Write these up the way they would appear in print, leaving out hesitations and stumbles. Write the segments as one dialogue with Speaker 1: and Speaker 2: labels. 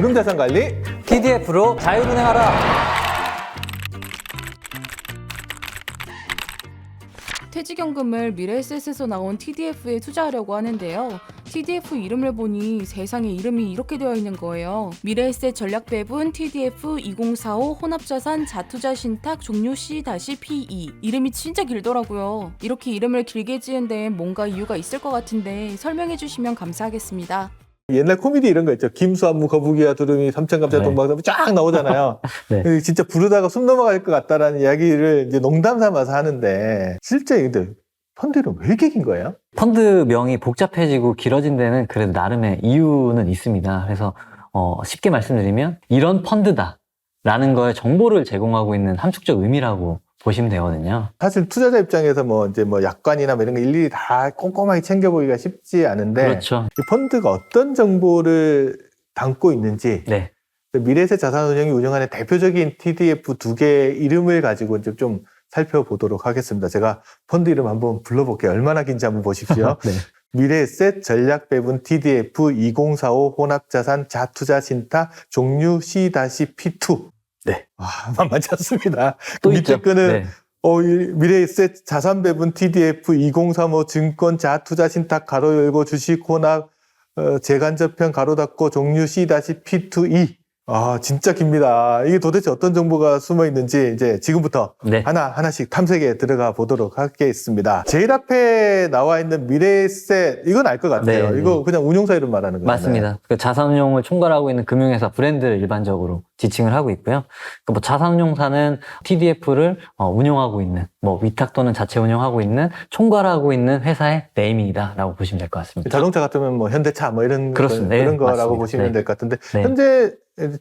Speaker 1: 연금자산관리
Speaker 2: TDF로 자율은행하라.
Speaker 3: 퇴직연금을 미래에셋에서 나온 TDF에 투자하려고 하는데요. TDF 이름을 보니 세상에 이름이 이렇게 되어 있는 거예요. 미래에셋 전략배분 TDF 2045 혼합자산 자투자 신탁 종류 C-PE. 이름이 진짜 길더라고요. 이렇게 이름을 길게 지은 데엔 뭔가 이유가 있을 것 같은데 설명해 주시면 감사하겠습니다.
Speaker 1: 옛날 코미디 이런 거 있죠. 김수한무 거북이와 두루미 삼천감자
Speaker 2: 네.
Speaker 1: 동방삼이 쫙 나오잖아요.
Speaker 2: 네.
Speaker 1: 진짜 부르다가 숨 넘어갈 것 같다라는 이야기를 이제 농담 삼아서 하는데 실제 근데 펀드는 왜 이렇게 긴 거예요?
Speaker 2: 펀드명이 복잡해지고 길어진 데는 그래도 나름의 이유는 있습니다. 그래서 쉽게 말씀드리면 이런 펀드다 라는 거에 정보를 제공하고 있는 함축적 의미라고 보시면 되거든요.
Speaker 1: 사실 투자자 입장에서 이제 약관이나 이런 거 일일이 다 꼼꼼하게 챙겨보기가 쉽지 않은데
Speaker 2: 그렇죠.
Speaker 1: 이 펀드가 어떤 정보를 담고 있는지
Speaker 2: 네.
Speaker 1: 미래에셋 자산운용이 운영하는 대표적인 TDF 두 개의 이름을 가지고 이제 좀 살펴보도록 하겠습니다. 제가 펀드 이름 한번 불러볼게요. 얼마나 긴지 한번 보십시오.
Speaker 2: 네.
Speaker 1: 미래에셋 전략배분 TDF 2045 혼합자산 자투자 신탁 종류 C-P2.
Speaker 2: 네.
Speaker 1: 만만치 않습니다.
Speaker 2: 또
Speaker 1: 밑에
Speaker 2: 있죠.
Speaker 1: 거는
Speaker 2: 네.
Speaker 1: 이 미래에셋 자산배분 TDF 2035 증권 자투자 신탁 가로 열고 주식 혼합 재간접형 가로 닫고 종류 C-P2E. 진짜 깁니다. 이게 도대체 어떤 정보가 숨어 있는지 이제 지금부터
Speaker 2: 네.
Speaker 1: 하나씩 탐색에 들어가 보도록 하겠습니다. 제일 앞에 나와 있는 미래에셋, 이건 알 것 같아요.
Speaker 2: 네,
Speaker 1: 이거
Speaker 2: 네.
Speaker 1: 그냥 운용사 이름 말하는 거예요.
Speaker 2: 맞습니다. 그 자산운용을 총괄하고 있는 금융회사 브랜드를 일반적으로 지칭을 하고 있고요. 자산운용사는 TDF를 운용하고 있는, 위탁 또는 자체 운영하고 있는, 총괄하고 있는 회사의 네이밍이다라고 보시면 될 것 같습니다.
Speaker 1: 자동차 같으면 현대차 이런
Speaker 2: 그렇습니다.
Speaker 1: 그런
Speaker 2: 네,
Speaker 1: 거라고
Speaker 2: 맞습니다.
Speaker 1: 보시면
Speaker 2: 네.
Speaker 1: 될 것 같은데
Speaker 2: 네.
Speaker 1: 현재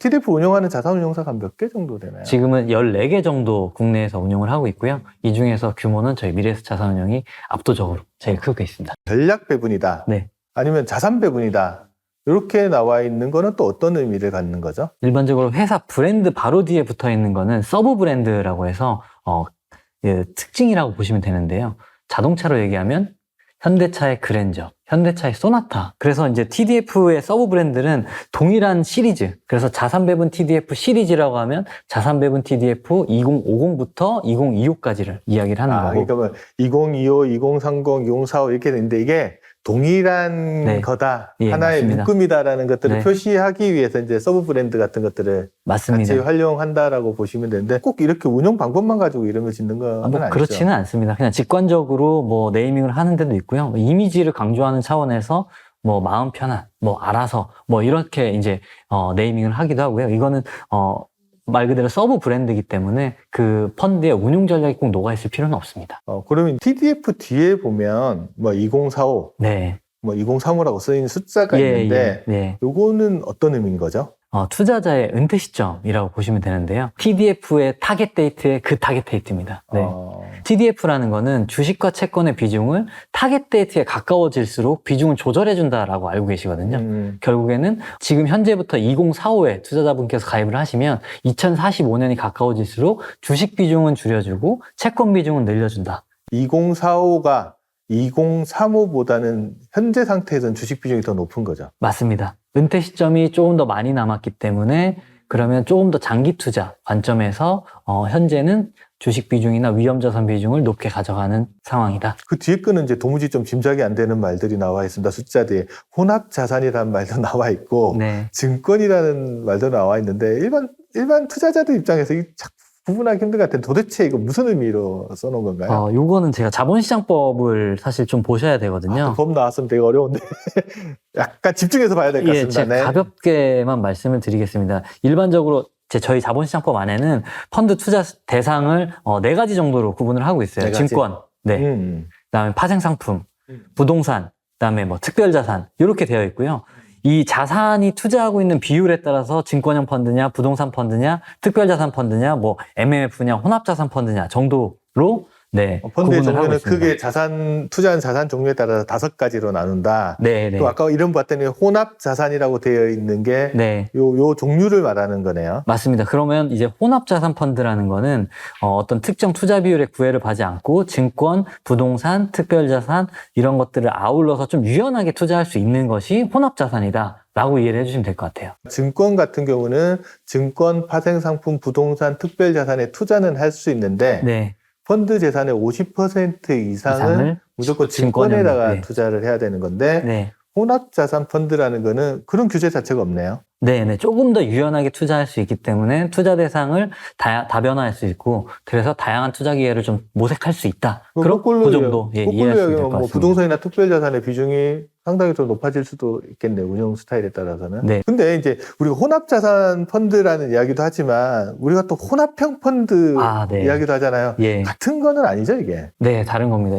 Speaker 1: TDF 운영하는 자산운용사가 몇 개 정도 되나요?
Speaker 2: 지금은 14개 정도 국내에서 운영을 하고 있고요. 이 중에서 규모는 저희 미래에셋 자산운용이 압도적으로 제일 크게 있습니다.
Speaker 1: 전략 배분이다.
Speaker 2: 네.
Speaker 1: 아니면 자산 배분이다. 이렇게 나와 있는 거는 또 어떤 의미를 갖는 거죠?
Speaker 2: 일반적으로 회사 브랜드 바로 뒤에 붙어 있는 거는 서브 브랜드라고 해서 특징이라고 보시면 되는데요. 자동차로 얘기하면 현대차의 그랜저, 현대차의 소나타. 그래서 이제 TDF의 서브 브랜드는 동일한 시리즈. 그래서 자산배분 TDF 시리즈라고 하면 자산배분 TDF 2050부터 2025까지를 이야기를 하는 거고.
Speaker 1: 그러니까 2025, 2030, 2045 이렇게 되는데 이게 동일한
Speaker 2: 네.
Speaker 1: 거다.
Speaker 2: 예,
Speaker 1: 하나의
Speaker 2: 맞습니다.
Speaker 1: 묶음이다라는 것들을
Speaker 2: 네.
Speaker 1: 표시하기 위해서 이제 서브 브랜드 같은 것들을
Speaker 2: 맞습니다.
Speaker 1: 같이 활용한다라고 보시면 되는데 꼭 이렇게 운영 방법만 가지고 이름을 짓는 건 아니죠.
Speaker 2: 그렇지는 않습니다. 그냥 직관적으로 네이밍을 하는 데도 있고요. 이미지를 강조하는 차원에서 마음 편한, 알아서, 이렇게 이제, 네이밍을 하기도 하고요. 이거는, 말 그대로 서브 브랜드이기 때문에 그 펀드의 운용 전략이 꼭 녹아있을 필요는 없습니다.
Speaker 1: 그러면 TDF 뒤에 보면 2045,
Speaker 2: 네.
Speaker 1: 2035라고 쓰인 숫자가 있는데
Speaker 2: 예.
Speaker 1: 요거는 어떤 의미인 거죠?
Speaker 2: 투자자의 은퇴 시점이라고 보시면 되는데요. TDF의 타겟 데이트의 그 타겟 데이트입니다. 네. TDF라는 거는 주식과 채권의 비중을 타겟 데이트에 가까워질수록 비중을 조절해준다라고 알고 계시거든요. 결국에는 지금 현재부터 2045에 투자자분께서 가입을 하시면 2045년이 가까워질수록 주식 비중은 줄여주고 채권 비중은 늘려준다.
Speaker 1: 2045가 2035보다는 현재 상태에서는 주식 비중이 더 높은 거죠.
Speaker 2: 맞습니다. 은퇴 시점이 조금 더 많이 남았기 때문에 그러면 조금 더 장기 투자 관점에서 현재는 주식 비중이나 위험자산 비중을 높게 가져가는 상황이다.
Speaker 1: 그 뒤에 거는 이제 도무지 좀 짐작이 안 되는 말들이 나와 있습니다. 숫자 뒤에 혼합자산이라는 말도 나와 있고
Speaker 2: 네.
Speaker 1: 증권이라는 말도 나와 있는데 일반 투자자들 입장에서 이 구분하기 힘든 것 같은데 도대체 이거 무슨 의미로 써놓은 건가요?
Speaker 2: 요거는 제가 자본시장법을 사실 좀 보셔야 되거든요.
Speaker 1: 법 나왔으면 되게 어려운데 약간 집중해서 봐야 될 것 같습니다.
Speaker 2: 제가
Speaker 1: 네.
Speaker 2: 가볍게만 말씀을 드리겠습니다. 일반적으로 저희 자본시장법 안에는 펀드 투자 대상을 4가지 정도로 구분을 하고 있어요.
Speaker 1: 네 가지.
Speaker 2: 증권, 네. 그다음에 파생상품, 부동산, 그다음에 특별자산 이렇게 되어 있고요. 이 자산이 투자하고 있는 비율에 따라서 증권형 펀드냐, 부동산 펀드냐, 특별자산 펀드냐, MMF냐, 혼합자산 펀드냐 정도로 네.
Speaker 1: 펀드의
Speaker 2: 구분을 하고
Speaker 1: 종류는
Speaker 2: 있습니다.
Speaker 1: 크게 투자한 자산 종류에 따라서 5가지로 나눈다.
Speaker 2: 네, 네.
Speaker 1: 또 아까 이름 봤더니 혼합 자산이라고 되어 있는 게
Speaker 2: 네.
Speaker 1: 요 종류를 말하는 거네요.
Speaker 2: 맞습니다. 그러면 이제 혼합자산 펀드라는 거는 어떤 특정 투자 비율에 구애를 받지 않고 증권, 부동산, 특별자산 이런 것들을 아울러서 좀 유연하게 투자할 수 있는 것이 혼합자산이다 라고 이해를 해주시면 될 것 같아요.
Speaker 1: 증권 같은 경우는 증권, 파생상품, 부동산, 특별자산에 투자는 할 수 있는데
Speaker 2: 네.
Speaker 1: 펀드 재산의 50% 이상을 무조건 증권에다가
Speaker 2: 네.
Speaker 1: 투자를 해야 되는 건데
Speaker 2: 네.
Speaker 1: 혼합자산 펀드라는 거는 그런 규제 자체가 없네요.
Speaker 2: 네, 조금 더 유연하게 투자할 수 있기 때문에 투자 대상을 다변화할 수 있고 그래서 다양한 투자 기회를 좀 모색할 수 있다. 그런 그 정도 이해하시면 될 것 같습니다.
Speaker 1: 부동산이나 특별자산의 비중이 상당히 더 높아질 수도 있겠네요. 운영 스타일에 따라서는.
Speaker 2: 네.
Speaker 1: 근데 이제 우리가 혼합자산 펀드라는 이야기도 하지만 우리가 또 혼합형 펀드
Speaker 2: 네.
Speaker 1: 이야기도 하잖아요.
Speaker 2: 예.
Speaker 1: 같은 거는 아니죠, 이게?
Speaker 2: 네, 다른 겁니다.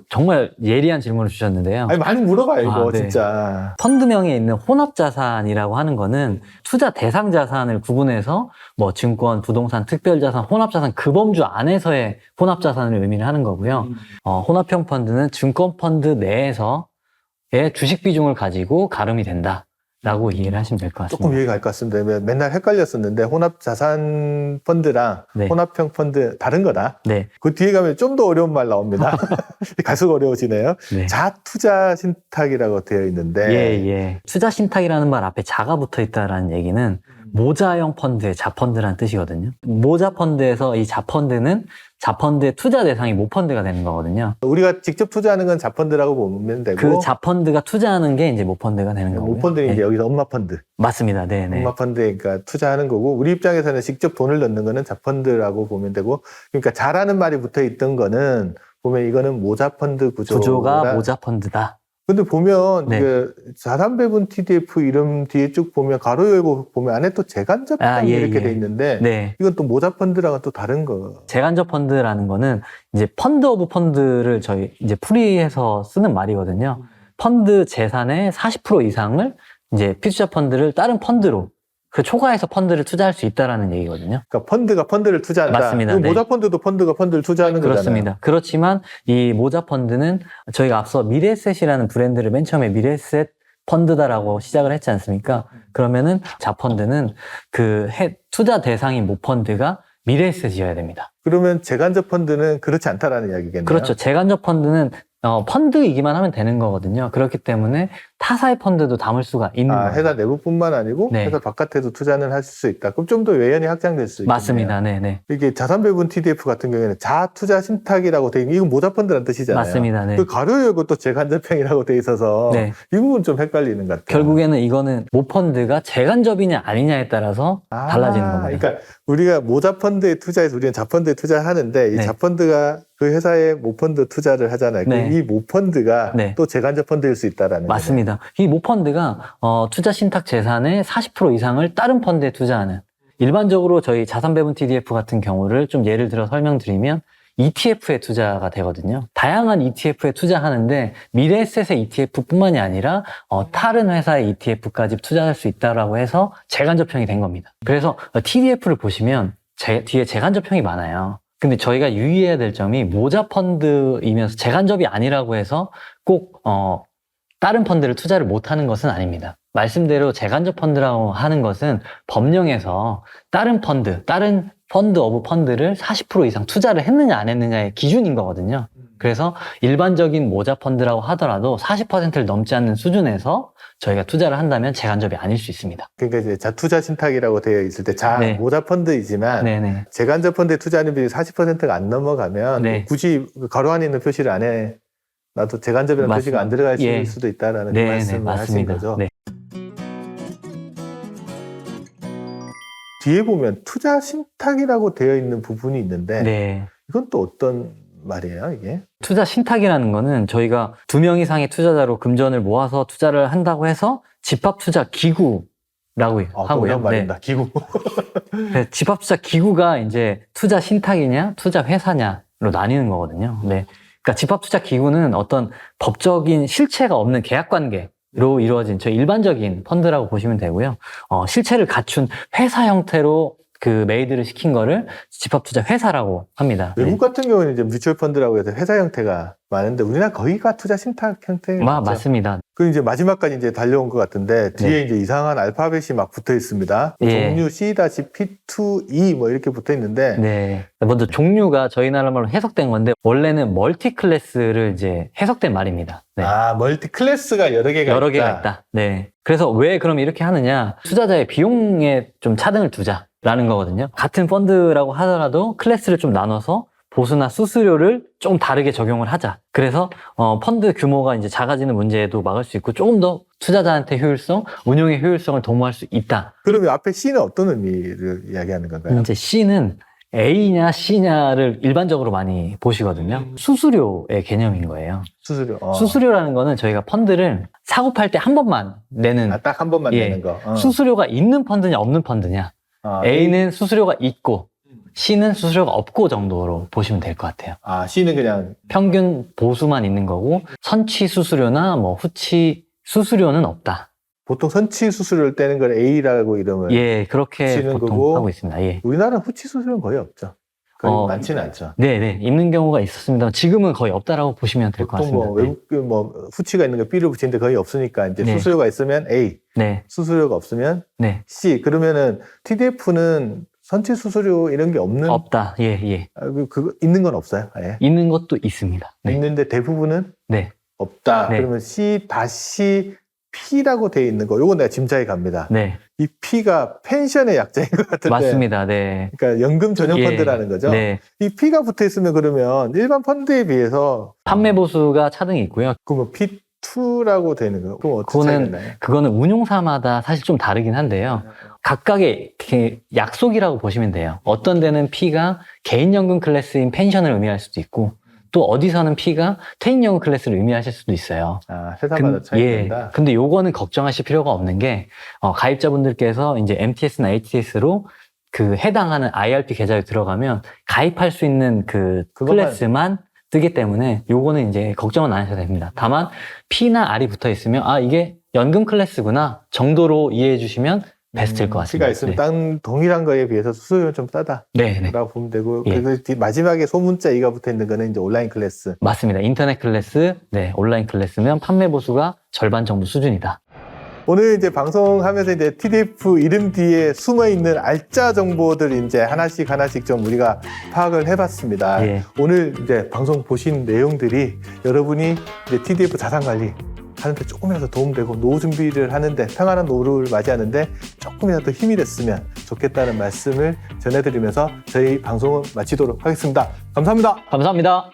Speaker 2: 정말 예리한 질문을 주셨는데요.
Speaker 1: 아니, 많이 물어봐요, 이거,
Speaker 2: 네.
Speaker 1: 진짜.
Speaker 2: 펀드명에 있는 혼합자산이라고 하는 거는 투자 대상 자산을 구분해서 뭐 증권, 부동산, 특별자산, 혼합자산 그 범주 안에서의 혼합자산을 의미를 하는 거고요. 혼합형 펀드는 증권 펀드 내에서의 주식 비중을 가지고 가름이 된다. 라고 이해를 하시면 될 것 같습니다.
Speaker 1: 조금 이해가 갈 것 같습니다. 맨날 헷갈렸었는데 혼합자산 펀드랑
Speaker 2: 네.
Speaker 1: 혼합형 펀드 다른 거다.
Speaker 2: 네.
Speaker 1: 그 뒤에 가면 좀 더 어려운 말 나옵니다. 갈수록 어려워지네요.
Speaker 2: 네.
Speaker 1: 자투자 신탁이라고 되어 있는데
Speaker 2: 예. 투자 신탁이라는 말 앞에 자가 붙어 있다라는 얘기는 모자형 펀드의 자펀드라는 뜻이거든요. 모자 펀드에서 이 자펀드는 자펀드의 투자 대상이 모펀드가 되는 거거든요.
Speaker 1: 우리가 직접 투자하는 건 자펀드라고 보면 되고
Speaker 2: 그 자펀드가 투자하는 게 이제 모펀드가 되는 거고요.
Speaker 1: 모펀드는 이제
Speaker 2: 네.
Speaker 1: 여기서 엄마 펀드.
Speaker 2: 맞습니다. 네네.
Speaker 1: 엄마 펀드에 그러니까 투자하는 거고 우리 입장에서는 직접 돈을 넣는 거는 자펀드라고 보면 되고 그러니까 자라는 말이 붙어 있던 거는 보면 이거는 모자 펀드
Speaker 2: 구조가 모자 펀드다.
Speaker 1: 근데 보면
Speaker 2: 네.
Speaker 1: 그 자산배분 TDF 이름 뒤에 쭉 보면 가로 열고 보면 안에 또 재간접형이 이렇게 돼 있는데
Speaker 2: 네.
Speaker 1: 이건 또 모자 펀드랑은 또 다른 거.
Speaker 2: 재간접 펀드라는 거는 이제 펀드 오브 펀드를 저희 이제 풀이해서 쓰는 말이거든요. 펀드 재산의 40% 이상을 이제 피투자 펀드를 다른 펀드로 그 초과해서 펀드를 투자할 수 있다라는 얘기거든요.
Speaker 1: 그러니까 펀드가 펀드를 투자한다.
Speaker 2: 맞습니다. 네.
Speaker 1: 모자 펀드도 펀드가 펀드를 투자하는
Speaker 2: 그렇습니다.
Speaker 1: 거잖아요.
Speaker 2: 그렇지만 이 모자 펀드는 저희가 앞서 미래에셋이라는 브랜드를 맨 처음에 미래에셋 펀드다라고 시작을 했지 않습니까? 그러면은 자펀드는 투자 대상인 모펀드가 미래에셋이어야 됩니다.
Speaker 1: 그러면 재간접 펀드는 그렇지 않다라는 이야기겠네요.
Speaker 2: 그렇죠. 재간접 펀드는 펀드이기만 하면 되는 거거든요. 그렇기 때문에 타사의 펀드도 담을 수가 있는 거예요.
Speaker 1: 회사 내부뿐만 아니고
Speaker 2: 네.
Speaker 1: 회사 바깥에도 투자는 할 수 있다. 그럼 좀 더 외연이 확장될 수 있겠네요.
Speaker 2: 맞습니다. 네네.
Speaker 1: 이게 자산배분 TDF 같은 경우에는 자투자 신탁이라고 돼 있는 이건 모자 펀드라는 뜻이잖아요.
Speaker 2: 맞습니다. 네.
Speaker 1: 그 가로 열고 또 재간접형이라고 돼 있어서
Speaker 2: 네.
Speaker 1: 이 부분 좀 헷갈리는 것 같아요.
Speaker 2: 결국에는 이거는 모펀드가 재간접이냐 아니냐에 따라서 달라지는 겁니다.
Speaker 1: 그러니까 우리가 모자 펀드에 투자해서 우리는 자펀드에 투자하는데 이
Speaker 2: 네.
Speaker 1: 자펀드가 그 회사에 모펀드 투자를 하잖아요.
Speaker 2: 네.
Speaker 1: 이 모펀드가
Speaker 2: 네.
Speaker 1: 또 재간접 펀드일 수 있다라는
Speaker 2: 맞습니다. 이 모펀드가 투자 신탁 재산의 40% 이상을 다른 펀드에 투자하는 일반적으로 저희 자산배분 TDF 같은 경우를 좀 예를 들어 설명드리면 ETF에 투자가 되거든요. 다양한 ETF에 투자하는데 미래에셋의 ETF뿐만이 아니라 다른 회사의 ETF까지 투자할 수 있다라고 해서 재간접형이 된 겁니다. 그래서 TDF를 보시면 뒤에 재간접형이 많아요. 근데 저희가 유의해야 될 점이 모자 펀드이면서 재간접이 아니라고 해서 꼭 다른 펀드를 투자를 못하는 것은 아닙니다. 말씀대로 재간접 펀드라고 하는 것은 법령에서 다른 펀드 오브 펀드를 40% 이상 투자를 했느냐 안 했느냐의 기준인 거거든요. 그래서 일반적인 모자 펀드라고 하더라도 40%를 넘지 않는 수준에서 저희가 투자를 한다면 재간접이 아닐 수 있습니다.
Speaker 1: 그러니까 이제 자투자 신탁이라고 되어 있을 때
Speaker 2: 네.
Speaker 1: 모자 펀드이지만
Speaker 2: 네네.
Speaker 1: 재간접 펀드에 투자하는 비율이 40%가 안 넘어가면
Speaker 2: 네.
Speaker 1: 굳이 가로 안에 있는 표시를 안 해. 나도 재간접이라는
Speaker 2: 맞습니다.
Speaker 1: 표시가 안 들어갈
Speaker 2: 예.
Speaker 1: 수도 있다라는 그
Speaker 2: 네네,
Speaker 1: 말씀을 하신
Speaker 2: 맞습니다.
Speaker 1: 거죠.
Speaker 2: 네.
Speaker 1: 뒤에 보면 투자 신탁이라고 되어 있는 부분이 있는데
Speaker 2: 네.
Speaker 1: 이건 또 어떤 말이에요, 이게?
Speaker 2: 투자 신탁이라는 거는 저희가 2명 이상의 투자자로 금전을 모아서 투자를 한다고 해서 집합투자 기구라고 하고요.
Speaker 1: 말입니다. 기구.
Speaker 2: 네, 집합투자 기구가 이제 투자 신탁이냐, 투자 회사냐로 나뉘는 거거든요. 네. 그러니까 집합투자 기구는 어떤 법적인 실체가 없는 계약 관계로 이루어진 저희 일반적인 펀드라고 보시면 되고요. 실체를 갖춘 회사 형태로 그 메이드를 시킨 거를 집합투자 회사라고 합니다.
Speaker 1: 외국 같은 경우는 이제 뮤추얼 펀드라고 해서 회사 형태가 많은데 우리나라 거의가 투자 신탁 형태.
Speaker 2: 맞습니다.
Speaker 1: 그 이제 마지막까지 이제 달려온 것 같은데 뒤에
Speaker 2: 네.
Speaker 1: 이제 이상한 알파벳이 막 붙어 있습니다.
Speaker 2: 예.
Speaker 1: 종류 C-P2E 뭐 이렇게 붙어 있는데
Speaker 2: 네. 먼저 종류가 저희 나라 말로 해석된 건데 원래는 멀티 클래스를 이제 해석된 말입니다. 네.
Speaker 1: 아, 멀티 클래스가 여러 개가
Speaker 2: 여러 개가 있다. 네. 그래서 왜 그럼 이렇게 하느냐? 투자자의 비용에 좀 차등을 두자라는 거거든요. 같은 펀드라고 하더라도 클래스를 좀 나눠서 보수나 수수료를 좀 다르게 적용을 하자. 그래서 펀드 규모가 이제 작아지는 문제도 막을 수 있고 조금 더 투자자한테 효율성, 운용의 효율성을 도모할 수 있다.
Speaker 1: 그러면 앞에 C는 어떤 의미를 이야기하는 건가요?
Speaker 2: 이제 C는 A냐 C냐를 일반적으로 많이 보시거든요. 수수료의 개념인 거예요.
Speaker 1: 수수료.
Speaker 2: 수수료라는 거는 저희가 펀드를 사고 팔 때 한 번만 내는
Speaker 1: 딱 한 번만
Speaker 2: 예.
Speaker 1: 내는 거.
Speaker 2: 수수료가 있는 펀드냐 없는 펀드냐. A는 수수료가 있고 C는 수수료가 없고 정도로 보시면 될 것 같아요.
Speaker 1: C는 그냥
Speaker 2: 평균 보수만 있는 거고 선취 수수료나 뭐 후취 수수료는 없다.
Speaker 1: 보통 선취 수수료를 떼는 걸 A라고 이름을.
Speaker 2: 예, 그렇게
Speaker 1: 붙이는
Speaker 2: 보통
Speaker 1: 거고.
Speaker 2: 하고 있습니다. 예.
Speaker 1: 우리나라는 후취 수수료는 거의 없죠. 거의 많지는 않죠.
Speaker 2: 네, 있는 경우가 있었습니다. 지금은 거의 없다라고 보시면 될 것
Speaker 1: 보통
Speaker 2: 같습니다.
Speaker 1: 뭐 외국 뭐 후치가 있는 거 B를 붙이는데 거의 없으니까 이제
Speaker 2: 네.
Speaker 1: 수수료가 있으면 A,
Speaker 2: 네,
Speaker 1: 수수료가 없으면
Speaker 2: 네,
Speaker 1: C. 그러면은 TDF는 선취 수수료 이런 게 없는
Speaker 2: 없다. 예.
Speaker 1: 그거 있는 건 없어요. 아예.
Speaker 2: 있는 것도 있습니다. 네,
Speaker 1: 있는데 대부분은
Speaker 2: 네,
Speaker 1: 없다.
Speaker 2: 네.
Speaker 1: 그러면 C-P라고 돼 있는 거. 요건 내가 짐작이 갑니다.
Speaker 2: 네,
Speaker 1: 이 P가 펜션의 약자인 것 같은데.
Speaker 2: 맞습니다. 네.
Speaker 1: 그러니까 연금 전용
Speaker 2: 예.
Speaker 1: 펀드라는 거죠.
Speaker 2: 네.
Speaker 1: 이 P가 붙어 있으면 그러면 일반 펀드에 비해서
Speaker 2: 판매 보수가 차등이 있고요.
Speaker 1: 그러면 P2라고 되는 거. 그럼 어떻게 차이가 나요?
Speaker 2: 그거는 운용사마다 사실 좀 다르긴 한데요. 각각의 이렇게 약속이라고 보시면 돼요. 어떤 데는 P가 개인연금 클래스인 펜션을 의미할 수도 있고, 또 어디서는 P가 퇴직연금 클래스를 의미하실 수도 있어요.
Speaker 1: 회사마다 차이가 난다.
Speaker 2: 근데 요거는 걱정하실 필요가 없는 게, 가입자분들께서 이제 MTS나 HTS로 그 해당하는 IRP 계좌에 들어가면 가입할 수 있는 그
Speaker 1: 그것만.
Speaker 2: 클래스만 뜨기 때문에 요거는 이제 걱정은 안 하셔도 됩니다. 다만 P나 R이 붙어 있으면 이게 연금 클래스구나 정도로 이해해 주시면 베스트일 것 같습니다.
Speaker 1: P가 있으면 딴 동일한 거에 비해서 수수료는 좀 싸다.
Speaker 2: 네.
Speaker 1: 라고 보면 되고
Speaker 2: 예.
Speaker 1: 그래서 마지막에 소문자 E가 붙어 있는 거는 이제 온라인 클래스.
Speaker 2: 맞습니다. 인터넷 클래스, 온라인 클래스면 판매 보수가 절반 정도 수준이다.
Speaker 1: 오늘 이제 방송하면서 이제 TDF 이름 뒤에 숨어 있는 알짜 정보들 이제 하나씩 좀 우리가 파악을 해봤습니다.
Speaker 2: 예.
Speaker 1: 오늘 이제 방송 보신 내용들이 여러분이 이제 TDF 자산 관리 하는데 조금이라도 도움되고 노후 준비를 하는데 평안한 노후를 맞이하는데 조금이라도 힘이 됐으면 좋겠다는 말씀을 전해드리면서 저희 방송을 마치도록 하겠습니다. 감사합니다.
Speaker 2: 감사합니다.